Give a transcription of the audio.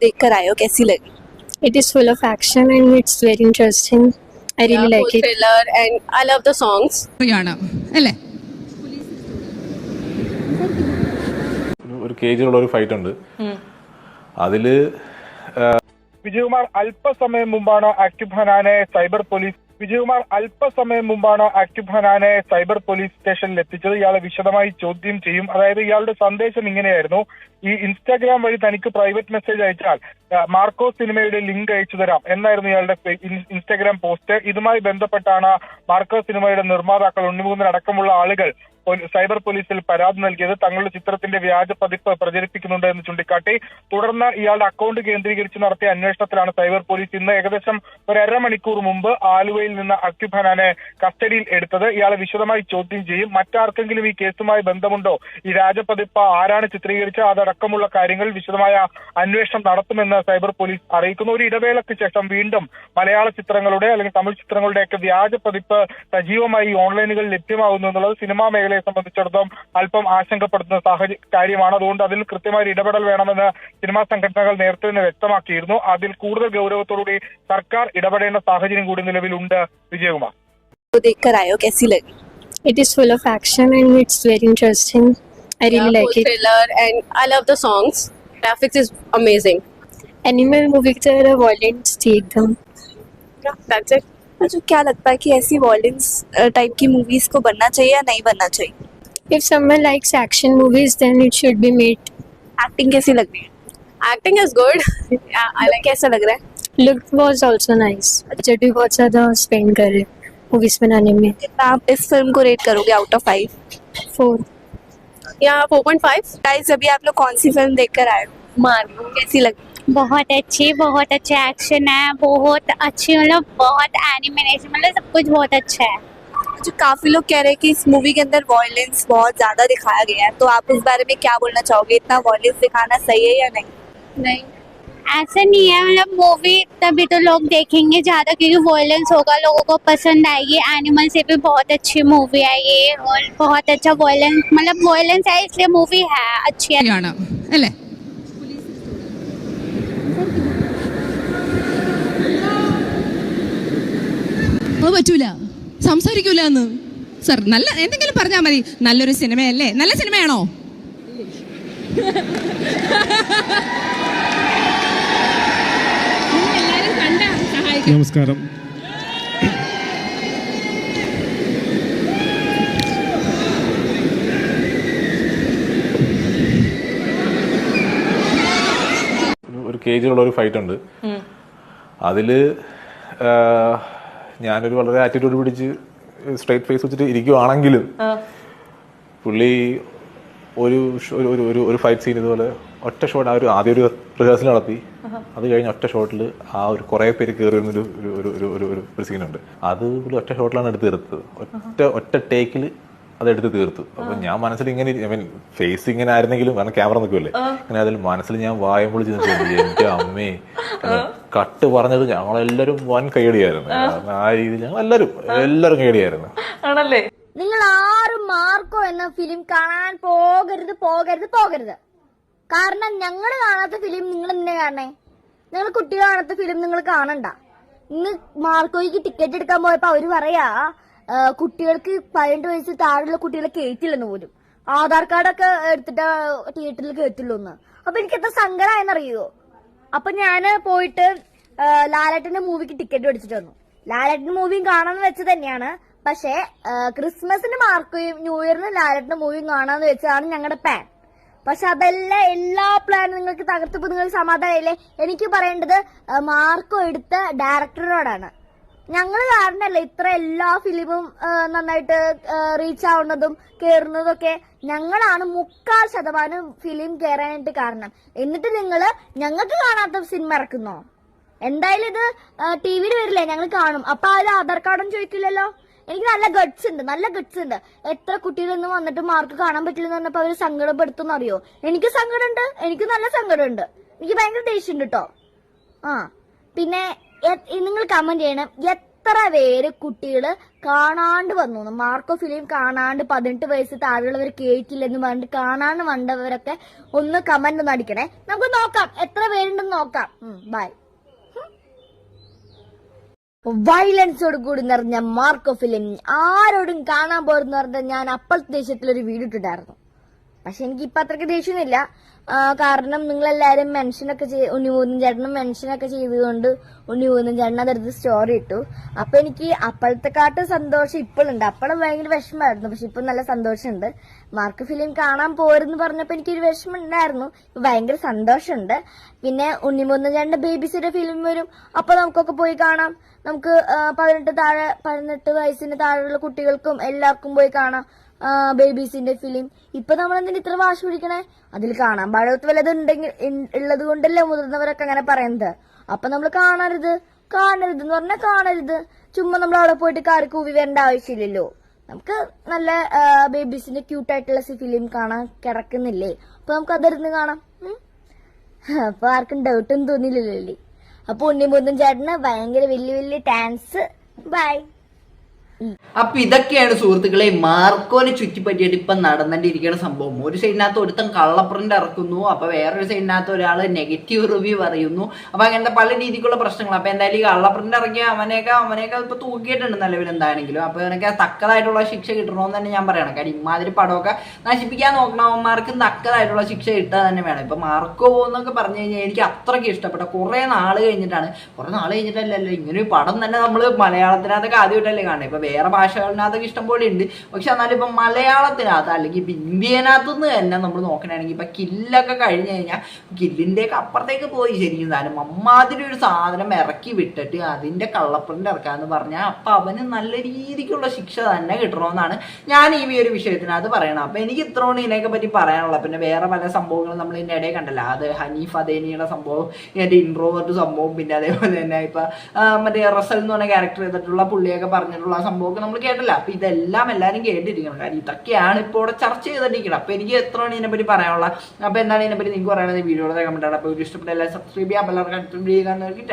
देखकर आए हो, कैसी लगी? It is full of action and it's very interesting. I really like it. Thriller and I love the songs. ാണ് അല്ലേ? ഒരു കേജിലുള്ള ഒരു ഫൈറ്റ് ഉണ്ട്. അതില് വിജയകുമാർ അല്പസമയം മുമ്പാണ് ആക്ടിബ് ഹനാനെ സൈബർ പോലീസ് സ്റ്റേഷനിൽ എത്തിച്ചത്. ഇയാളെ വിശദമായി ചോദ്യം ചെയ്യും. അതായത് ഇയാളുടെ സന്ദേശം ഇങ്ങനെയായിരുന്നു: ഈ ഇൻസ്റ്റാഗ്രാം വഴി തനിക്ക് പ്രൈവറ്റ് മെസ്സേജ് അയച്ചാൽ മാർക്കോ സിനിമയുടെ ലിങ്ക് അയച്ചു തരാം എന്നായിരുന്നു ഇയാളുടെ ഇൻസ്റ്റാഗ്രാം പോസ്റ്റ്. ഇതുമായി ബന്ധപ്പെട്ടാണ് മാർക്കോ സിനിമയുടെ നിർമ്മാതാക്കൾ ഉണ്ണിമുകുന്ദൻ അടക്കമുള്ള ആളുകൾ സൈബർ പോലീസിൽ പരാതി നൽകിയത്. തങ്ങളുടെ ചിത്രത്തിന്റെ വ്യാജ പതിപ്പ് പ്രചരിപ്പിക്കുന്നുണ്ട് എന്ന് ചൂണ്ടിക്കാട്ടി. തുടർന്ന് ഇയാളുടെ അക്കൗണ്ട് കേന്ദ്രീകരിച്ച് നടത്തിയ അന്വേഷണത്തിലാണ് സൈബർ പോലീസ് ഇന്ന് ഏകദേശം ഒരു അരമണിക്കൂർ മുമ്പ് ആലുവയിൽ നിന്ന് അക്യുബ് ഹനാനെ കസ്റ്റഡിയിൽ എടുത്തത്. ഇയാളെ വിശദമായി ചോദ്യം ചെയ്യും. മറ്റാർക്കെങ്കിലും ഈ കേസുമായി ബന്ധമുണ്ടോ, ഈ വ്യാജപതിപ്പ് ആരാണ് ചിത്രീകരിച്ചത്, അതടക്കമുള്ള കാര്യങ്ങൾ വിശദമായ അന്വേഷണം നടത്തുമെന്ന് സൈബർ പോലീസ് അറിയിക്കുന്നു. ഒരു ഇടവേളയ്ക്ക് ശേഷം വീണ്ടും മലയാള ചിത്രങ്ങളുടെ അല്ലെങ്കിൽ തമിഴ് ചിത്രങ്ങളുടെയൊക്കെ വ്യാജ പതിപ്പ് സജീവമായി ഓൺലൈനുകളിൽ ലഭ്യമാകുന്നു എന്നുള്ളത് സിനിമാ മേഖലയെ സംബന്ധിച്ചിടത്തോളം അല്പം ആശങ്കപ്പെടുത്തുന്ന കാര്യമാണ്. അതുകൊണ്ട് അതിൽ കൃത്യമായ ഇടപെടൽ വേണമെന്ന് സിനിമാ സംഘടനകൾ നേരത്തെ തന്നെ വ്യക്തമാക്കിയിരുന്നു. അതിൽ കൂടുതൽ ഗൗരവത്തോടുകൂടി സർക്കാർ ഇടപെടേണ്ട സാഹചര്യം കൂടി നിലവിലുണ്ട്. വിജയകുമാർ, देखकर आए हो, कैसी लगी? It is full of action and it's very interesting. I really like it. Thriller and I love the songs. Graphics is amazing. Animal movie की तरह violence थी एकदम. That's it. मुझे क्या लगता है कि ऐसी वॉयलेंस टाइप की मूवीज को बनना चाहिए या नहीं बनना चाहिए? If someone likes action movies, then it should be made. Acting कैसी लग रही है? Acting is good. I like. कैसा लग रहा है? Look was also nice. Budget भी बहुत ज़्यादा स्पेंड कर रहे मूवीज बनाने में. कितना आप इस फिल्म को रेट करोगे आउट ऑफ 5? 4. या 4.5? गाइस, अभी आप लोग कौन सी फिल्म देखकर आए हो? मार्को, कैसी लगी? बहुत अच्छा एक्शन है, बहुत अच्छी, मतलब बहुत एनिमेशन, मतलब सब कुछ बहुत अच्छा है. जो काफी लोग कह रहे हैं कि इस मूवी के अंदर वॉयलेंस बहुत ज्यादा दिखाया गया है, तो आप उस बारे में क्या बोलना चाहोगे? इतना वॉयलेंस दिखाना सही है या नहीं? नहीं, ऐसा नहीं है. मतलब मूवी तभी तो लोग देखेंगे ज़्यादा, क्योंकि वॉयलेंस होगा, लोगों को पसंद आएगी. एनिमल से भी बहुत अच्छी मूवी है ये, और बहुत अच्छा वॉयलेंस, मतलब वॉयलेंस है इसलिए मूवी है अच्छी है. ാണ് അല്ലേ? അത് പറ്റൂല, സംസാരിക്കൂല എന്ന് സർ. നല്ല എന്തെങ്കിലും പറഞ്ഞാൽ മതി. നല്ലൊരു സിനിമയല്ലേ? നല്ല സിനിമയാണോ? നമസ്കാരം. ഒരു കേജിലുള്ള ഒരു ഫൈറ്റ് ഉണ്ട്. അതില് ഞാനൊരു വളരെ ആറ്റിറ്റ്യൂഡ് പിടിച്ച് സ്ട്രൈറ്റ് ഫേസ് വെച്ചിട്ട് ഇരിക്കുവാണെങ്കിലും പുള്ളി ഒരു ഫൈറ്റ് സീൻ ഇതുപോലെ ഒറ്റ ഷോട്ട് ആദ്യം ഒരു റിഹേഴ്സൽ നടത്തി. അത് കഴിഞ്ഞ് ഒറ്റ ഷോട്ടിൽ ആ ഒരു കുറേ പേര് കയറി വരുന്നൊരു ഒരു സീനുണ്ട്. അത് പുള്ളി ഒറ്റ ഷോട്ടിലാണ് എടുത്ത് തീർത്തത്. ഒറ്റ ടേക്കിൽ അതെടുത്ത് തീർത്തു. അപ്പൊ ഞാൻ മനസ്സിൽ ഇങ്ങനെ ഫേസ് ഇങ്ങനെ ആയിരുന്നെങ്കിലും, കാരണം ക്യാമറ നിൽക്കുമല്ലേ, അങ്ങനെ അതിൽ മനസ്സിൽ ഞാൻ വായം പൊളിച്ച് നിൽക്കുന്നു. എന്റെ അമ്മേ, കട്ട് പറഞ്ഞത് ഞങ്ങളെല്ലാരും വൻ കൈയടിയായിരുന്നു. ആ രീതിയിൽ ഞങ്ങൾ എല്ലാരും കൈയടിയായിരുന്നു. ആണല്ലേ? നിങ്ങൾ ആരും മാർക്കോ എന്ന ഫിലിം കാണാൻ പോകരുത്. കാരണം ഞങ്ങൾ കാണാത്ത ഫിലിം നിങ്ങൾ എന്തിനാ കാണണേ? നിങ്ങൾ കുട്ടികൾ കാണാത്ത ഫിലിം നിങ്ങൾ കാണണ്ട. ഇന്ന് മാർക്കോയ്ക്ക് ടിക്കറ്റ് എടുക്കാൻ പോയപ്പോ അവര് പറയാ കുട്ടികൾക്ക് 18 വയസ്സ് താഴെയുള്ള കുട്ടികളെ കയറ്റില്ലെന്ന് പോലും. ആധാർ കാർഡൊക്കെ എടുത്തിട്ട് തിയേറ്ററിൽ കയറ്റില്ലെന്ന്. അപ്പൊ എനിക്ക് എത്ര സങ്കടമായെന്നറിയോ? അപ്പൊ ഞാന് പോയിട്ട് ലാലേട്ടന്റെ മൂവിക്ക് ടിക്കറ്റ് മേടിച്ചിട്ട് വന്നു. ലാലേട്ടന്റെ മൂവിയും കാണാന്ന് വെച്ചത് തന്നെയാണ്. പക്ഷെ ക്രിസ്മസിന് മാർക്കോയും ന്യൂ ഇയറിന് ലാലേട്ടന്റെ മൂവിയും കാണാന്ന് വെച്ചതാണ് ഞങ്ങളുടെ പ്ലാൻ. പക്ഷെ അതെല്ലാം എല്ലാ പ്ലാനും നിങ്ങൾക്ക് തകർത്തപ്പോ നിങ്ങൾ സമാധാനമില്ലേ? എനിക്ക് പറയേണ്ടത് മാർക്കോ എടുത്ത ഡയറക്ടറിനോടാണ്. ഞങ്ങൾ കാരണല്ലേ ഇത്ര എല്ലാ ഫിലിമും നന്നായിട്ട് റീച്ച് ആവുന്നതും കേറുന്നതും ഒക്കെ. ഞങ്ങളാണ് 3/4% ഫിലിം കയറാനായിട്ട് കാരണം. എന്നിട്ട് നിങ്ങള് ഞങ്ങൾക്ക് കാണാത്ത സിനിമ ഇറക്കുന്നോ? എന്തായാലും ഇത് ടിവിയിൽ വരില്ലേ, ഞങ്ങൾ കാണും. അപ്പൊ അതിൽ ആധാർ കാർഡൊന്നും ചോദിക്കില്ലല്ലോ. എനിക്ക് നല്ല ഗട്ട്സ് ഉണ്ട്. എത്ര കുട്ടികളൊന്നും വന്നിട്ട് മാർക്ക് കാണാൻ പറ്റില്ലെന്ന് പറഞ്ഞപ്പോ അവര് സങ്കടപ്പെടുത്തുന്ന അറിയോ? എനിക്ക് സങ്കടമുണ്ട്, എനിക്ക് നല്ല സങ്കടമുണ്ട്, എനിക്ക് ഭയങ്കര ദേഷ്യമുണ്ട് കേട്ടോ. പിന്നെ നിങ്ങൾ കമന്റ് ചെയ്യണം, എത്ര പേര് കുട്ടികള് കാണാണ്ട് വന്നു. മാർക്കോ ഫിലിം കാണാണ്ട് 18 വയസ്സ് താഴെയുള്ളവർ കേട്ടില്ലെന്ന് പറഞ്ഞിട്ട് കാണാണ്ട് വന്നവരൊക്കെ ഒന്ന് കമന്റ് ഒന്ന് അടിക്കണേ. നമുക്ക് നോക്കാം എത്ര പേരുണ്ടെന്ന് നോക്കാം. ബൈ. വയലൻസോട് കൂടി നിറഞ്ഞ മാർക്കോ ഫിലിം ആരോടും കാണാൻ പോരെന്ന് പറഞ്ഞാൽ ഞാൻ അപ്പോഴത്തെ ദേഷ്യത്തിലൊരു വീഡിയോ ഇട്ടിട്ടായിരുന്നു. പക്ഷെ എനിക്ക് ഇപ്പൊ അത്രയ്ക്ക് ദേഷ്യമൊന്നുമില്ല. കാരണം നിങ്ങളെല്ലാരും മെൻഷനൊക്കെ ഉണ്ണിമൂന്നും ചേട്ടനും മെൻഷനൊക്കെ ചെയ്തുകൊണ്ട് ഉണ്ണിമൂന്നും ചേട്ടൻ അതെടുത്ത് സ്റ്റോറി ഇട്ടു. അപ്പൊ എനിക്ക് അപ്പോഴത്തെക്കാട്ട് സന്തോഷം ഇപ്പോഴുണ്ട്. അപ്പോഴും ഭയങ്കര വിഷമമായിരുന്നു. പക്ഷെ ഇപ്പൊ നല്ല സന്തോഷമുണ്ട്. മാർക്ക് ഫിലിം കാണാൻ പോരെന്ന് പറഞ്ഞപ്പോ എനിക്കൊരു വിഷമം ഉണ്ടായിരുന്നു. ഭയങ്കര സന്തോഷമുണ്ട്. പിന്നെ ഉണ്ണിമൂന്നും ചേട്ടന്റെ ബേബീസിന്റെ ഫിലിം വരും. അപ്പൊ നമുക്കൊക്കെ പോയി കാണാം. നമുക്ക് 18 വയസ്സിന് താഴെയുള്ള കുട്ടികൾക്കും എല്ലാവർക്കും പോയി കാണാം ബേബീസിന്റെ ഫിലിം. ഇപ്പൊ നമ്മൾ എന്തിനാ ഇത്ര വാശി പിടിക്കണേ? അതിൽ കാണാൻ പാടത്ത് വല്ലത് ഉള്ളത് കൊണ്ടല്ലേ മുതിർന്നവരൊക്കെ അങ്ങനെ പറയുന്നത്. അപ്പൊ നമ്മൾ കാണരുത് എന്ന് പറഞ്ഞാൽ കാണരുത്. ചുമ്മാ നമ്മൾ അവിടെ പോയിട്ട് കാറി കൂവി വരേണ്ട ആവശ്യമില്ലല്ലോ. നമുക്ക് നല്ല ബേബീസിന്റെ ക്യൂട്ടായിട്ടുള്ള ഫിലിം കാണാൻ കിടക്കുന്നില്ലേ? അപ്പൊ നമുക്ക് അതിരുന്ന് കാണാം. അപ്പൊ ആർക്കും ഡൗട്ടൊന്നും തോന്നിയില്ലല്ലേ? അപ്പൊ ഉണ്ണിമൂന്നും ചേട്ടന് ഭയങ്കര വലിയ താങ്ക്സ്. ബൈ. അപ്പൊ ഇതൊക്കെയാണ് സുഹൃത്തുക്കളെ മാർക്കോനെ ചുറ്റിപ്പറ്റിയിട്ട് ഇപ്പൊ നടന്നിട്ടിരിക്കുന്ന സംഭവം. ഒരു സൈഡിനകത്ത് ഒരുത്തൻ കള്ളപ്രിന്റ് ഇറക്കുന്നു, അപ്പൊ വേറൊരു സൈഡിനകത്ത് ഒരാൾ നെഗറ്റീവ് റിവ്യൂ പറയുന്നു. അപ്പൊ അങ്ങനത്തെ പല രീതിക്കുള്ള പ്രശ്നങ്ങൾ. അപ്പൊ എന്തായാലും ഈ കള്ളപ്രിന്റ് ഇറക്കിയ അവനെയൊക്കെ ഇപ്പൊ തൂക്കിയിട്ടുണ്ട് നിലവിൽ എന്താണെങ്കിലും. അപ്പൊ അവനൊക്കെ തക്കതായിട്ടുള്ള ശിക്ഷ കിട്ടണമെന്ന് തന്നെ ഞാൻ പറയണം. കാരണം ഇമാതിരി പടമൊക്കെ നശിപ്പിക്കാൻ നോക്കണവന്മാർക്ക് തക്കതായിട്ടുള്ള ശിക്ഷ കിട്ടുക തന്നെ വേണം. ഇപ്പൊ മാർക്കോ എന്നൊക്കെ പറഞ്ഞു കഴിഞ്ഞാൽ എനിക്ക് അത്രയ്ക്ക് ഇഷ്ടപ്പെട്ട കുറെ നാൾ കഴിഞ്ഞിട്ടല്ലല്ലോ ഇങ്ങനെ ഒരു പടം തന്നെ നമ്മൾ മലയാളത്തിനകത്തൊക്കെ ആദ്യമായിട്ടല്ലേ കാണുന്നത്. ഇപ്പൊ വേറെ ഭാഷകളിനകത്തൊക്കെ ഇഷ്ടംപോലെ ഉണ്ട്. പക്ഷെ എന്നാലും ഇപ്പൊ മലയാളത്തിനകത്ത് അല്ലെങ്കിൽ ഇപ്പൊ ഇന്ത്യനകത്ത് നിന്ന് തന്നെ നമ്മൾ നോക്കണമെങ്കിൽ ഇപ്പൊ കില്ലൊക്കെ കഴിഞ്ഞു കഴിഞ്ഞാൽ കില്ലിന്റെ ഒക്കെ അപ്പുറത്തേക്ക് പോയി ശരിക്കും താനും അമ്മാതിരി ഒരു സാധനം ഇറക്കി വിട്ടിട്ട് അതിന്റെ കള്ളപ്രിന്റ് ഇറക്കാന്ന് പറഞ്ഞാൽ അപ്പൊ അവന് നല്ല രീതിക്കുള്ള ശിക്ഷ തന്നെ കിട്ടണമെന്നാണ് ഞാൻ ഈ ഒരു വിഷയത്തിനകത്ത് പറയണം. അപ്പൊ എനിക്ക് ഇത്രയാണ് ഇതിനെയൊക്കെ പറ്റി പറയാനുള്ളത്. പിന്നെ വേറെ പല സംഭവങ്ങളും നമ്മൾ ഇതിന്റെ ഇടയിൽ കണ്ടല്ലോ. അത് ഹനീഫ് അദേനിയുടെ സംഭവം, ഇതിന്റെ ഇൻട്രോവേർട്ട് സംഭവം, പിന്നെ അതേപോലെ തന്നെ ഇപ്പൊ മറ്റേ റസൽ എന്ന് പറഞ്ഞ ക്യാരക്ടർ ചെയ്തിട്ടുള്ള പുള്ളിയൊക്കെ പറഞ്ഞിട്ടുള്ള സംഭവമൊക്കെ നമ്മൾ കേട്ടില്ല. അപ്പൊ ഇതെല്ലാം എല്ലാവരും കേട്ടിരിക്കണം. കാര്യം ഇതൊക്കെയാണ് ഇപ്പോൾ ഇവിടെ ചർച്ച ചെയ്തിരിക്കണം. അപ്പൊ എനിക്ക് എത്രയാണ് ഇതിനെപ്പറ്റി പറയാനുള്ള. അപ്പൊ എന്താണ് ഇതിനെപ്പറ്റി നിങ്ങൾക്ക് പറയാനുള്ളത്? വീഡിയോയുടെ കമന്റ് ആണ്. അപ്പൊ ഇഷ്ടപ്പെട്ട എല്ലാം സബ്സ്ക്രൈബ് ചെയ്യാം. എല്ലാവർക്കും അടുത്ത വീഡിയോ കാണുന്നവർക്ക്